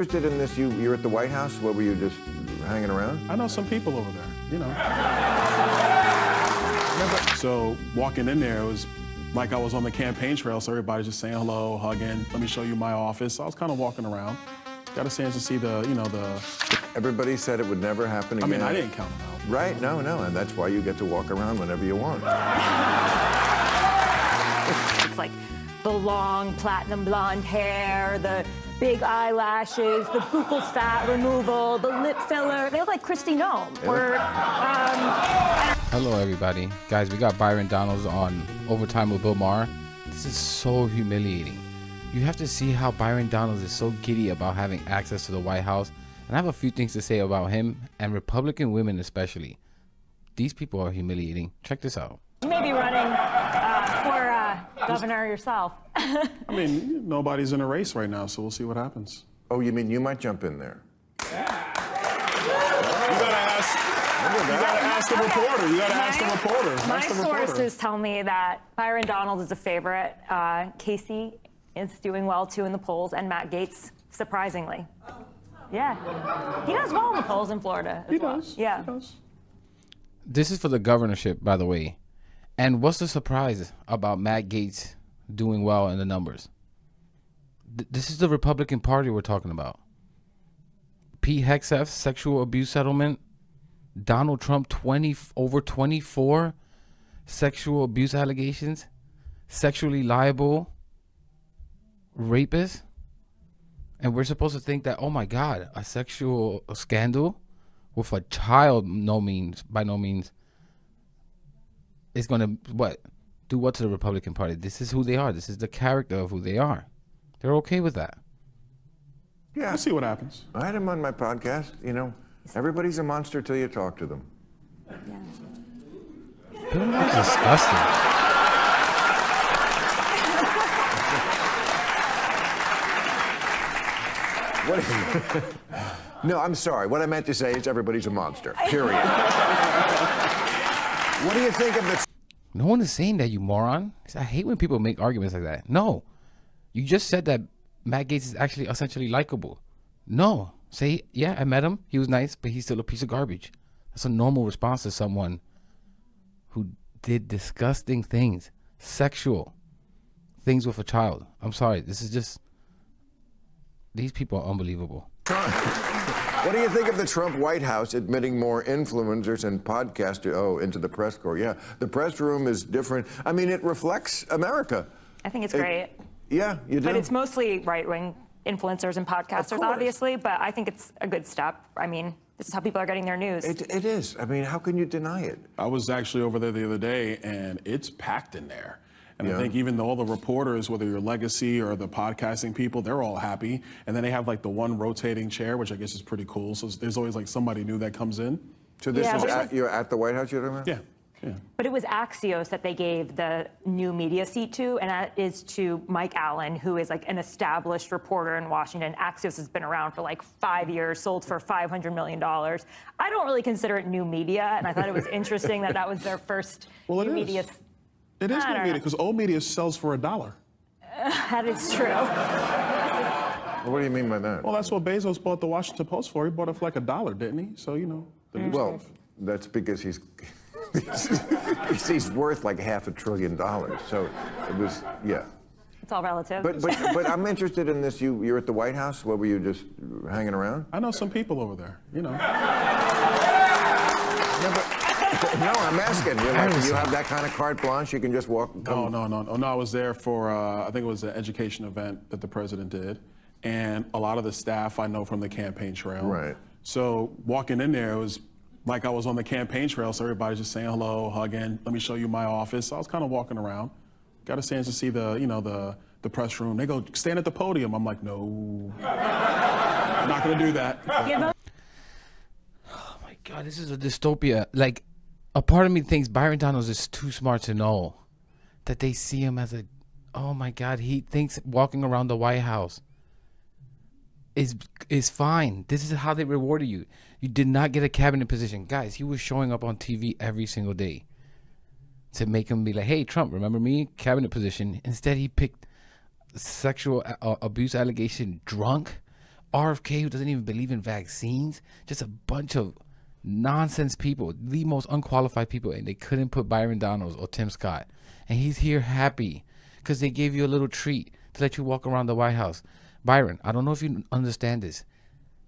Interested in this? You're at the White House. What were you just hanging around? I know some people over there, you know. So walking in there, it was like I was on the campaign trail, so everybody's just saying hello, hugging. Let me show you my office. So I was kind of walking around. Got a chance to see the. Everybody said it would never happen again. I mean, I didn't count them out. Right? No, and that's why you get to walk around whenever you want. It's like the long platinum blonde hair, the big eyelashes, the buccal fat removal, the lip filler. They look like Kristi Noem. Hello, everybody. Guys, we got Byron Donalds on Overtime with Bill Maher. This is so humiliating. You have to see how Byron Donalds is so giddy about having access to the White House. And I have a few things to say about him and Republican women especially. These people are humiliating. Check this out. You may be running for governor yourself. I mean, nobody's in a race right now, so we'll see what happens. Oh, you mean you might jump in there? You gotta ask the reporter. You gotta ask the reporter. My sources tell me that Byron Donalds is a favorite. Casey is doing well too in the polls, and Matt Gaetz, surprisingly. Yeah, he does well in the polls in Florida. He does. Yeah. He does. This is for the governorship, by the way. And what's the surprise about Matt Gaetz doing well in the numbers? This is the Republican Party we're talking about. Pete Hegseth's sexual abuse settlement. Donald Trump over 24 sexual abuse allegations. Sexually liable rapist. And we're supposed to think that, oh my God, a sexual scandal with a child, by no means, is going to, do what to the Republican Party? This is who they are. This is the character of who they are. They're okay with that. Yeah. We'll see what happens. I had him on my podcast. You know, everybody's a monster till you talk to them. Bill Maher's disgusting. No, I'm sorry. What I meant to say is everybody's a monster, period. What do you think of the... No one is saying that, you moron. I hate when people make arguments like that. No. You just said that Matt Gaetz is actually essentially likable. No. Say, yeah, I met him. He was nice, but he's still a piece of garbage. That's a normal response to someone who did disgusting things. Sexual things with a child. I'm sorry. This is just... These people are unbelievable. What do you think of the Trump White House admitting more influencers and podcasters into the press corps? Yeah, the press room is different. I mean, it reflects America. I think it's great. Yeah, you do. But it's mostly right-wing influencers and podcasters, obviously, but I think it's a good step. I mean, this is how people are getting their news. It is. I mean, how can you deny it? I was actually over there the other day, and it's packed in there. And I think even though all the reporters, whether you're Legacy or the podcasting people, they're all happy. And then they have like the one rotating chair, which I guess is pretty cool. So there's always like somebody new that comes in. So this is you're at the White House, you're talking about? Yeah. Yeah. But it was Axios that they gave the new media seat to, and that is to Mike Allen, who is like an established reporter in Washington. Axios has been around for like 5 years, sold for $500 million. I don't really consider it new media, and I thought it was interesting that was their first new media. It is new media, because old media sells for $1. That is true. What do you mean by that? Well, that's what Bezos bought the Washington Post for. He bought it for like $1, didn't he? So, you know, the new stuff. That's because he's worth like $500 billion. So it was, yeah. It's all relative. But I'm interested in this. You're at the White House. What were you just hanging around? I know some people over there, you know. No, I'm asking. You have that kind of carte blanche. You can just walk. No. I was there for I think it was an education event that the president did, and a lot of the staff I know from the campaign trail. Right. So walking in there, it was like I was on the campaign trail. So everybody's just saying hello, hugging. Let me show you my office. So I was kind of walking around. Got a chance to see the press room. They go, stand at the podium. I'm like, no, I'm not gonna do that. Oh my God, this is a dystopia. Like, a part of me thinks Byron Donalds is too smart to know that they see him as oh my God, he thinks walking around the White House is fine. This is how they rewarded you. You did not get a cabinet position. Guys, he was showing up on TV every single day to make him be like, hey, Trump, remember me? Cabinet position. Instead, he picked sexual abuse allegation drunk RFK, who doesn't even believe in vaccines. Just a bunch of nonsense people, the most unqualified people, and they couldn't put Byron Donalds or Tim Scott. And he's here happy because they gave you a little treat to let you walk around the White House. Byron, I don't know if you understand this.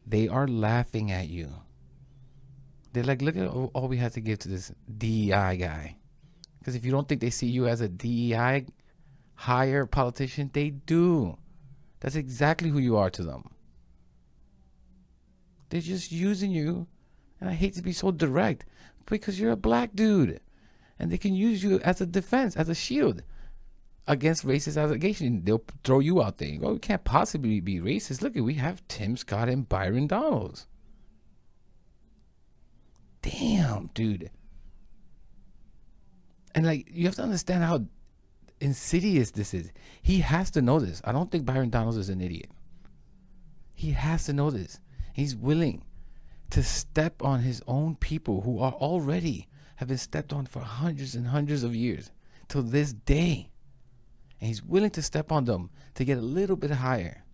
They are laughing at you. They're like, look at all we had to give to this DEI guy. Because if you don't think they see you as a DEI higher politician, they do. That's exactly who you are to them. They're just using you. And I hate to be so direct, because you're a black dude. And they can use you as a defense, as a shield against racist allegations. They'll throw you out there. You go, we can't possibly be racist. Look, we have Tim Scott and Byron Donalds. Damn, dude. And like, you have to understand how insidious this is. He has to know this. I don't think Byron Donalds is an idiot. He has to know this. He's willing to step on his own people who are already have been stepped on for hundreds and hundreds of years till this day. And he's willing to step on them to get a little bit higher.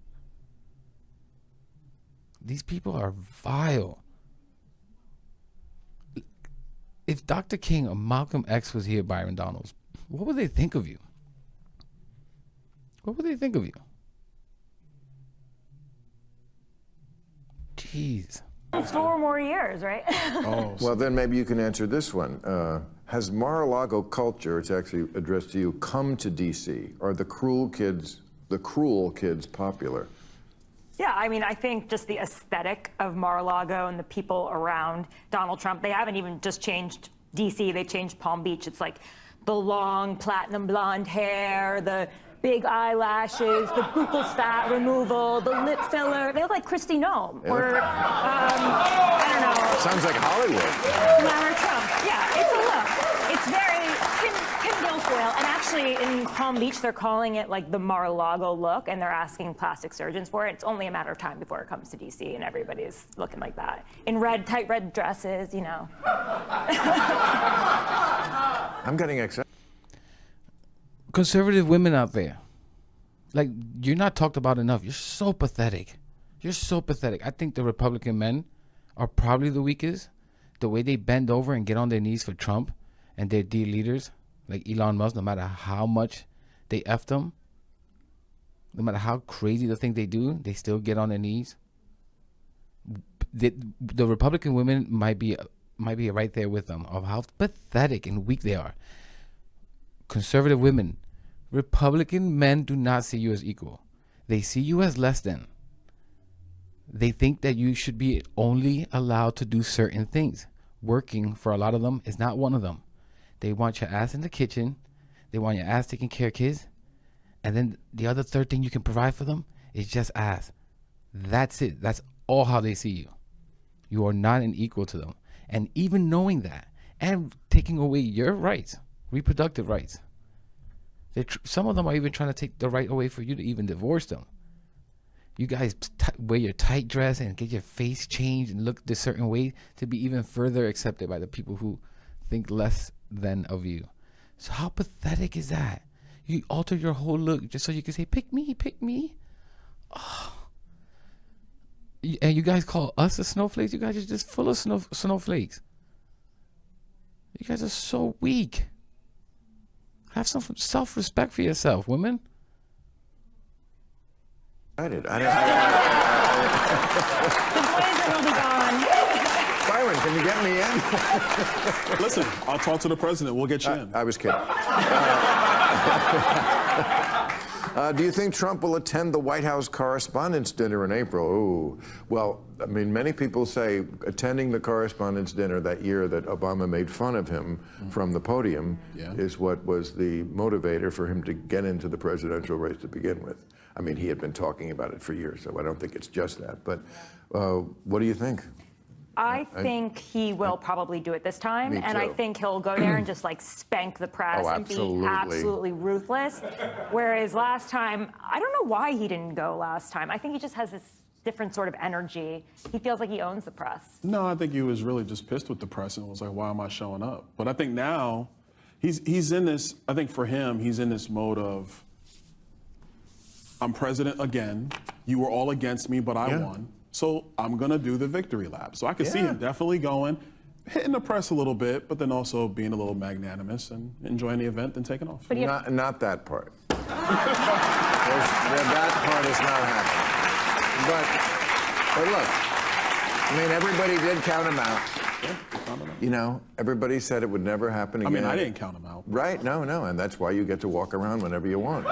These people are vile. If Dr. King or Malcolm X was here, Byron Donalds, what would they think of you? What would they think of you? Jeez. 4 more years, right? Oh, Well, then maybe you can answer this one. Has Mar-a-Lago culture, it's actually addressed to you, come to D.C.? Are the cruel kids popular? Yeah, I mean, I think just the aesthetic of Mar-a-Lago and the people around Donald Trump, they haven't even just changed D.C., they changed Palm Beach. It's like the long platinum blonde hair, the big eyelashes, the buccal fat removal, the lip filler. They look like Kristi Noem. Or, I don't know. Sounds like Hollywood. Glamour Trump. Yeah, it's a look. It's very Kim Guilfoyle. And actually, in Palm Beach, they're calling it like the Mar-a-Lago look, and they're asking plastic surgeons for it. It's only a matter of time before it comes to D.C., and everybody's looking like that. In tight red dresses, you know. I'm getting excited. Conservative women out there, like, you're not talked about enough. You're so pathetic. You're so pathetic. I think the Republican men are probably the weakest. The way they bend over and get on their knees for Trump and their dear leaders, like Elon Musk, no matter how much they F them, no matter how crazy the thing they do, they still get on their knees. The Republican women might be right there with them of how pathetic and weak they are. Conservative women, Republican men do not see you as equal. They see you as less than. They think that you should be only allowed to do certain things. Working, for a lot of them, is not one of them. They want your ass in the kitchen. They want your ass taking care of kids. And then the other third thing you can provide for them is just ass. That's it. That's all how they see you. You are not an equal to them. And even knowing that and taking away your rights, reproductive rights. Some of them are even trying to take the right away for you to even divorce them. You guys wear your tight dress and get your face changed and look this certain way to be even further accepted by the people who think less than of you. So how pathetic is that? You alter your whole look just so you can say, pick me, pick me. Oh. And you guys call us the snowflakes? You guys are just full of snowflakes. You guys are so weak. Have some self-respect for yourself, women. I did. The poison will be gone. Byron, can you get me in? listen, I'll talk to the president. We'll get you in. I was kidding. Do you think Trump will attend the White House Correspondents' Dinner in April? Ooh. Well, I mean, many people say attending the Correspondents' Dinner that year that Obama made fun of him from the podium is what was the motivator for him to get into the presidential race to begin with. I mean, he had been talking about it for years, so I don't think it's just that. But what do you think? I think he will probably do it this time, Me and I too. think he'll go there and just like spank the press Oh, and be absolutely ruthless. Whereas last time, I don't know why he didn't go last time. I think he just has this different sort of energy. He feels like he owns the press. No, I think he was really just pissed with the press and was like, why am I showing up? But I think now he's in this, I think for him, he's in this mode of, I'm president again. You were all against me, but I Yeah. won. So I'm going to do the victory lap. So I can see Yeah. him definitely going, hitting the press a little bit, but then also being a little magnanimous and enjoying the event and taking off. But you- Not that part. That part is not happening. But look, I mean, everybody did count him out. Yeah, count him out. You know, everybody said it would never happen I again. mean, I didn't count him out. Right? No, and that's why you get to walk around whenever you want.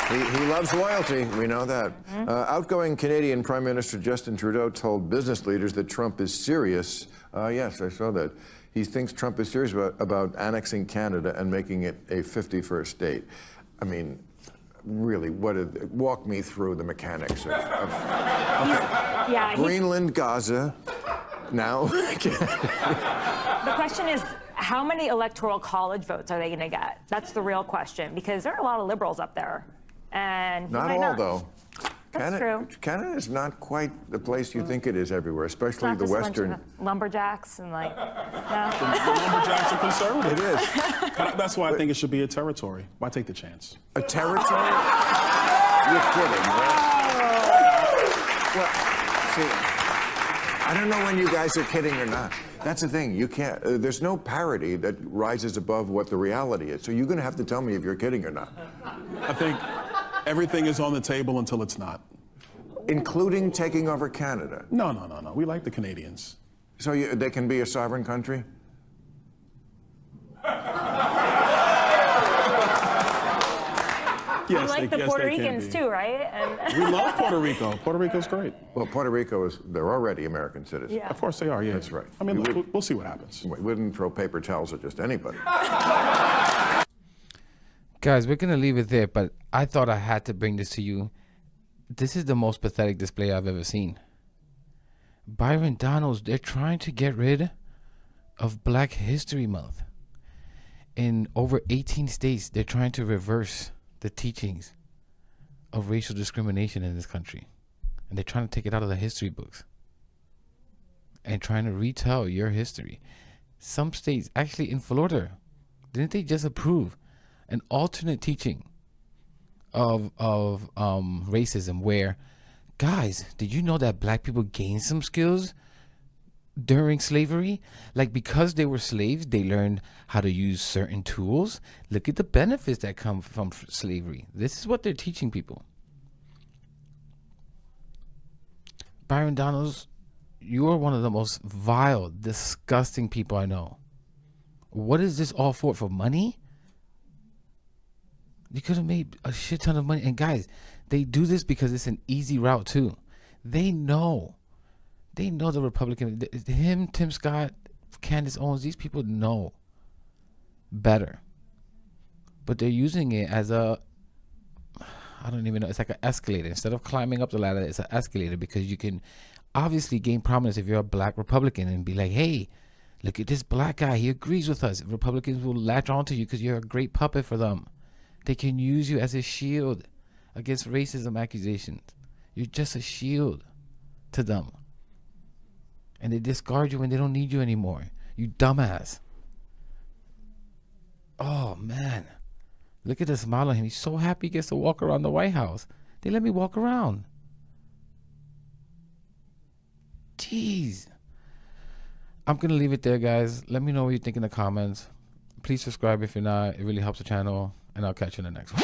He loves loyalty. We know that. Outgoing Canadian Prime Minister Justin Trudeau told business leaders that Trump is serious. Yes, I saw that. He thinks Trump is serious about annexing Canada and making it a 51st state. I mean, really, walk me through the mechanics of Yeah, Greenland, Gaza, now. the question is, how many electoral college votes are they going to get? That's the real question, because there are a lot of liberals up there. And Not might all, though. That's true. Canada is not quite the place you think it is everywhere, It's especially not the just a bunch Western. of lumberjacks and like, no. The lumberjacks are conservative. It is. That's why I think it should be a territory. Why take the chance? A territory? You're kidding, right? Well, see, I don't know when you guys are kidding or not. That's the thing. You can't. There's no parody that rises above what the reality is. So you're going to have to tell me if you're kidding or not, I think everything is on the table until it's not. including taking over Canada. No. We like the Canadians. So they can be a sovereign country? You Yes, like the yes, Puerto they can Ricans be. too, right? And We love Puerto Rico. Puerto Rico's great. Well, Puerto Rico they're already American citizens. Yeah. Of course they are, yeah. That's right. I mean, We look, would- we'll see what happens. We wouldn't throw paper towels at just anybody. Guys, we're gonna leave it there, but I thought I had to bring this to you. This is the most pathetic display I've ever seen. Byron Donalds, they're trying to get rid of Black History Month. In over 18 states, they're trying to reverse the teachings of racial discrimination in this country. And they're trying to take it out of the history books and trying to retell your history. Some states, actually in Florida, didn't they just approve an alternate teaching of racism where, guys, did you know that black people gained some skills during slavery? Like, because they were slaves, they learned how to use certain tools. Look at the benefits that come from slavery. This is what they're teaching people. Byron Donalds, you are one of the most vile, disgusting people I know. What is this all for? For money? You could have made a shit ton of money. And guys, they do this because it's an easy route too. They know the Republican, him, Tim Scott, Candace Owens, these people know better. But they're using it as I don't even know, it's like an escalator. Instead of climbing up the ladder, it's an escalator, because you can obviously gain prominence if you're a black Republican and be like, hey, look at this black guy, he agrees with us. Republicans will latch onto you because you're a great puppet for them. They can use you as a shield against racism accusations. You're just a shield to them. And they discard you when they don't need you anymore. You dumbass. Oh, man. Look at the smile on him. He's so happy he gets to walk around the White House. They let me walk around. Jeez. I'm going to leave it there, guys. Let me know what you think in the comments. Please subscribe if you're not. It really helps the channel. And I'll catch you in the next one.